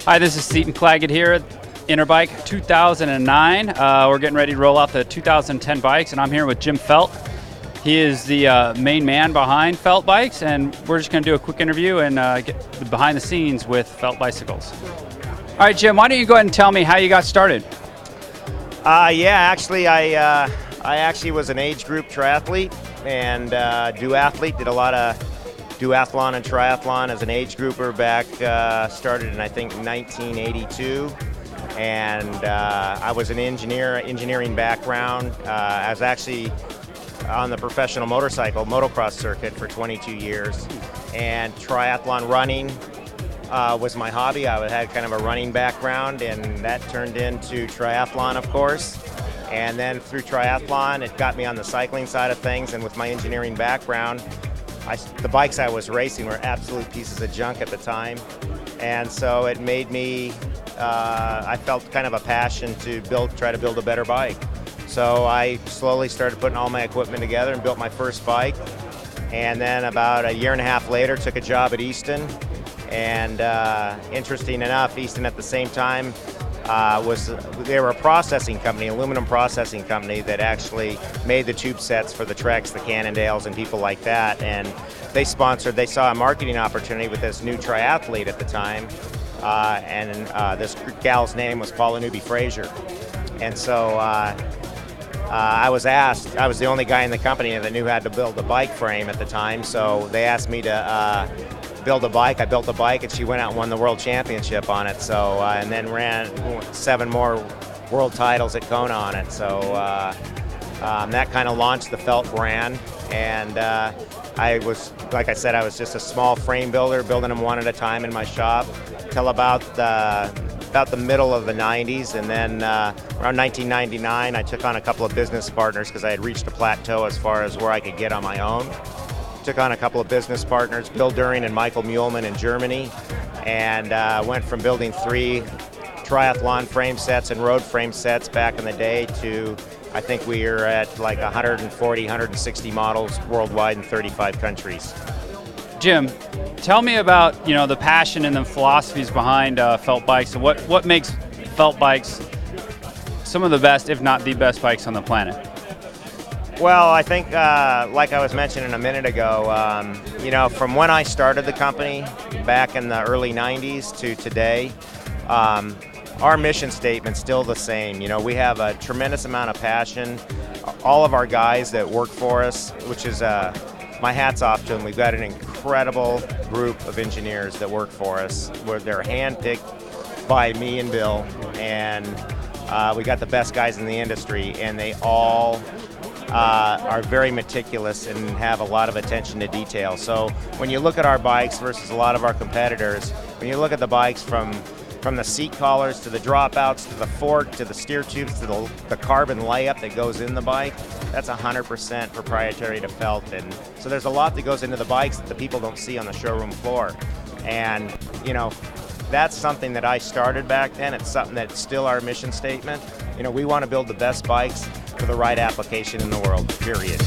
Hi, this is Seton Claggett here at Interbike 2009. We're getting ready to roll out the 2010 bikes, and I'm here with Jim Felt. He is the main man behind Felt Bikes, and we're just going to do a quick interview and get behind the scenes with Felt Bicycles. All right, Jim, why don't you go ahead and tell me how you got started? Actually, I actually was an age group triathlete and duathlete. Did a lot of duathlon and triathlon as an age grouper back, started in I think 1982. And I was an engineering background. I was actually on the professional motocross circuit for 22 years. And triathlon running was my hobby. I had kind of a running background, and that turned into triathlon, of course. And then through triathlon, it got me on the cycling side of things, and with my engineering background, the bikes I was racing were absolute pieces of junk at the time. And so it made me, I felt kind of a passion to try to build a better bike. So I slowly started putting all my equipment together and built my first bike. And then about a year and a half later, took a job at Easton. And interesting enough, Easton at the same time, they were a processing company, aluminum processing company that actually made the tube sets for the Treks, the Cannondales, and people like that. And they saw a marketing opportunity with this new triathlete at the time. This gal's name was Paula Newby Fraser. And so I was asked, I was the only guy in the company that knew how to build a bike frame at the time. So they asked me to build a bike. I built a bike, and she went out and won the world championship on it. So and then ran 7 more world titles at Kona on it. So that kind of launched the Felt brand. And I was, like I said, I was just a small frame builder, building them one at a time in my shop till about the middle of the 90s. And then around 1999, I took on a couple of business partners because I had reached a plateau as far as where I could get on my own. Took on a couple of business partners, Bill During and Michael Muehlman in Germany, and went from building 3 triathlon frame sets and road frame sets back in the day to, I think we are at like 140, 160 models worldwide in 35 countries. Jim, tell me about the passion and the philosophies behind Felt Bikes, and what makes Felt Bikes some of the best, if not the best, bikes on the planet. Well, I think, like I was mentioning a minute ago, from when I started the company back in the early 90s to today, our mission statement's still the same. We have a tremendous amount of passion. All of our guys that work for us, which is my hat's off to them. We've got an incredible group of engineers that work for us, where they're handpicked by me and Bill, and we got the best guys in the industry, and they all are very meticulous and have a lot of attention to detail. So when you look at our bikes versus a lot of our competitors, when you look at the bikes from the seat collars to the dropouts to the fork to the steer tubes to the carbon layup that goes in the bike, that's 100% proprietary to Felt. And so there's a lot that goes into the bikes that the people don't see on the showroom floor. And that's something that I started back then. It's something that's still our mission statement. We want to build the best bikes for the right application in the world, period.